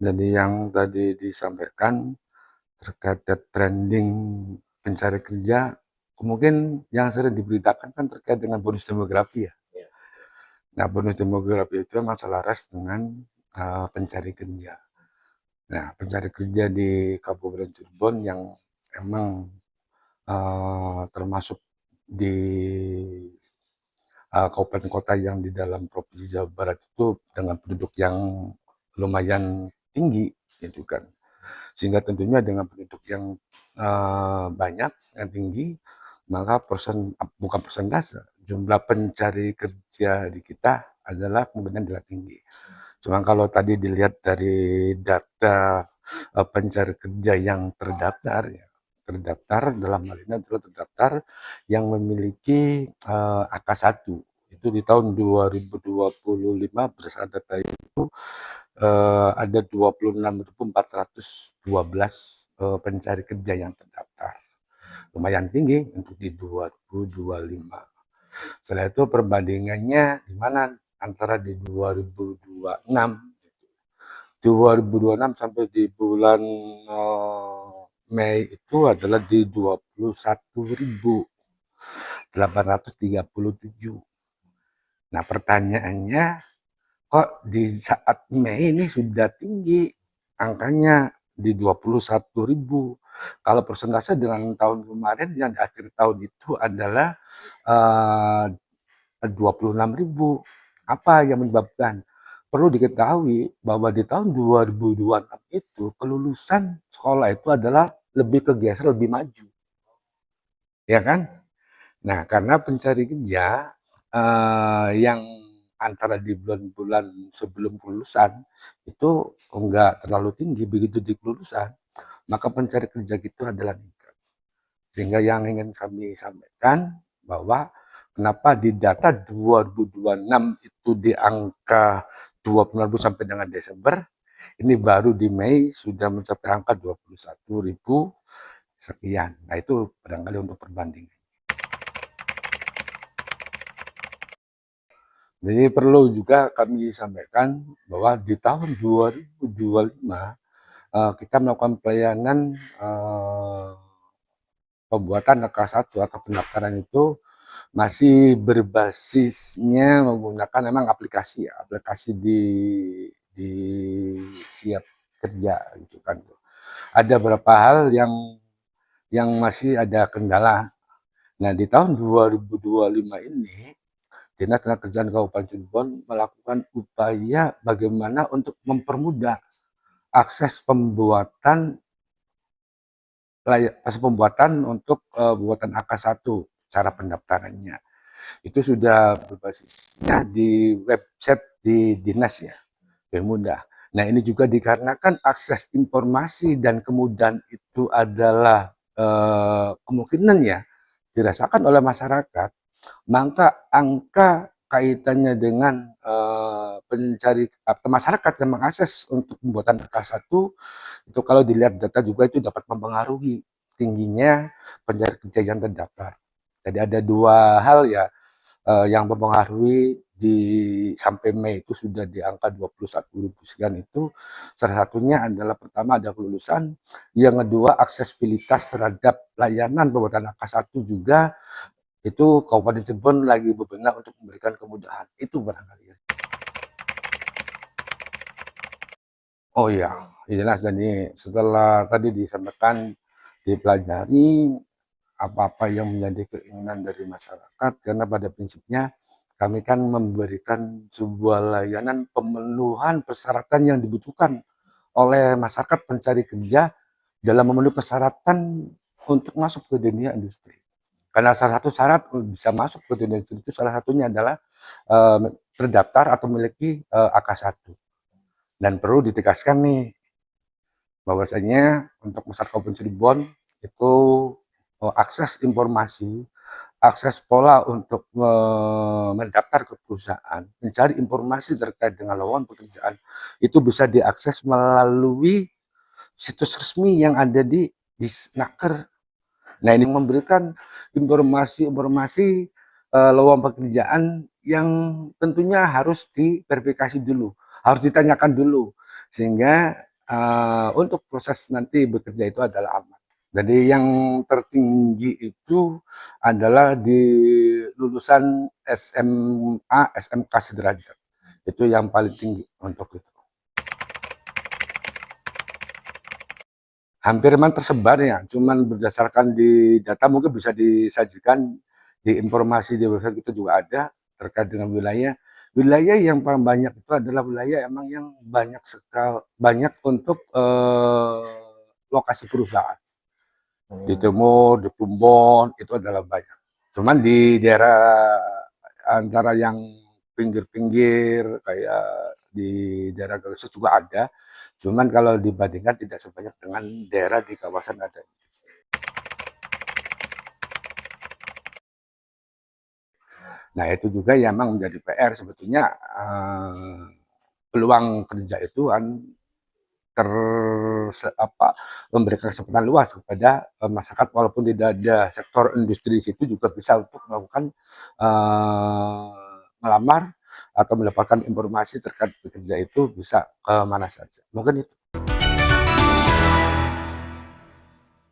Jadi yang tadi disampaikan terkait trending pencari kerja, mungkin yang sering diberitakan kan terkait dengan bonus demografi ya. Nah, bonus demografi itu memang selaras dengan pencari kerja. Nah, pencari kerja di Kabupaten Cirebon yang emang termasuk di kabupaten kota yang di dalam Provinsi Jawa Barat itu dengan penduduk yang lumayan tinggi, gitu kan. Sehingga tentunya dengan penduduk yang banyak, yang tinggi, maka bukan persentase, jumlah pencari kerja di kita adalah kemungkinan adalah tinggi. Cuma kalau tadi dilihat dari data pencari kerja yang terdaftar, ya, terdaftar dalam hal ini adalah terdaftar yang memiliki AK1. Itu di tahun 2025 berdasarkan data itu ada 26.412 pencari kerja yang terdaftar. Lumayan tinggi untuk di 2025. Setelah itu perbandingannya gimana antara di 2026 sampai di bulan Mei itu adalah di 21.837. Nah, pertanyaannya kok di saat Mei ini sudah tinggi angkanya di 21.000. Kalau persentase dengan tahun kemarin yang di akhir tahun itu adalah 26.000. Apa yang menyebabkan? Perlu diketahui bahwa di tahun 2026 itu kelulusan sekolah itu adalah lebih kegeser, lebih maju. Ya kan? Nah, karena pencari kerja yang antara di bulan-bulan sebelum kelulusan itu enggak terlalu tinggi, begitu di kelulusan, maka pencari kerja itu adalah meningkat. Sehingga yang ingin kami sampaikan bahwa kenapa di data 2026 itu di angka 20.000 sampai dengan Desember, ini baru di Mei sudah mencapai angka 21.000 sekian. Nah, itu barangkali untuk perbandingan. Jadi perlu juga kami sampaikan bahwa di tahun 2025 kita melakukan pelayanan pembuatan AK1 atau pendaftaran itu masih berbasisnya menggunakan memang aplikasi ya, aplikasi di siap kerja gitu kan. Ada beberapa hal yang masih ada kendala. Nah, di tahun 2025 ini Dinas Tenaga Kabupaten Cirebon melakukan upaya bagaimana untuk mempermudah akses pembuatan untuk pembuatan AK1 cara pendaftarannya. Itu sudah berbasisnya di website di dinas ya, lebih mudah. Nah, ini juga dikarenakan akses informasi dan kemudahan itu adalah kemungkinan ya dirasakan oleh masyarakat, maka angka kaitannya dengan pencari atau masyarakat yang mengakses untuk pembuatan AK1 itu kalau dilihat data juga itu dapat mempengaruhi tingginya pencari kerja yang terdaftar. Jadi ada dua hal ya yang mempengaruhi di sampai Mei itu sudah di angka 21.000 sekian itu. Salah satunya adalah pertama ada kelulusan, yang kedua aksesibilitas terhadap layanan pembuatan AK1 juga itu Kabupaten Cirebon lagi bebenah untuk memberikan kemudahan. Itu barangkali. Oh iya, jelas. Jadi setelah tadi disampaikan, dipelajari apa-apa yang menjadi keinginan dari masyarakat, karena pada prinsipnya kami kan memberikan sebuah layanan pemenuhan persyaratan yang dibutuhkan oleh masyarakat pencari kerja dalam memenuhi persyaratan untuk masuk ke dunia industri. Karena salah satu syarat bisa masuk ke dunia industri itu salah satunya adalah terdaftar atau memiliki AK1. Dan perlu ditegaskan nih, bahwasanya untuk masyarakat Kabupaten Cirebon itu akses informasi, akses pola untuk mendaftar ke perusahaan, mencari informasi terkait dengan lowongan pekerjaan, itu bisa diakses melalui situs resmi yang ada di Snaker. Nah, ini memberikan informasi-informasi lowongan pekerjaan yang tentunya harus diverifikasi dulu, harus ditanyakan dulu, sehingga untuk proses nanti bekerja itu adalah aman. Jadi yang tertinggi itu adalah di lulusan SMA, SMK sederajat. Itu yang paling tinggi untuk itu. Hampir memang tersebar ya, cuman berdasarkan di data mungkin bisa disajikan di informasi di website kita juga ada terkait dengan wilayah. Wilayah yang paling banyak itu adalah wilayah emang yang banyak sekali banyak untuk lokasi perusahaan. Di Timur, di Plumbon itu adalah banyak. Cuman di daerah antara yang pinggir-pinggir kayak di daerah Galusa juga ada. Cuman kalau dibandingkan tidak sebanyak dengan daerah di kawasan ada. Nah itu juga yang memang menjadi PR sebetulnya peluang kerja itu kan ter memberikan kesempatan luas kepada masyarakat walaupun tidak ada sektor industri di situ juga bisa untuk melakukan melamar atau mendapatkan informasi terkait bekerja itu bisa ke mana saja. Mungkin itu.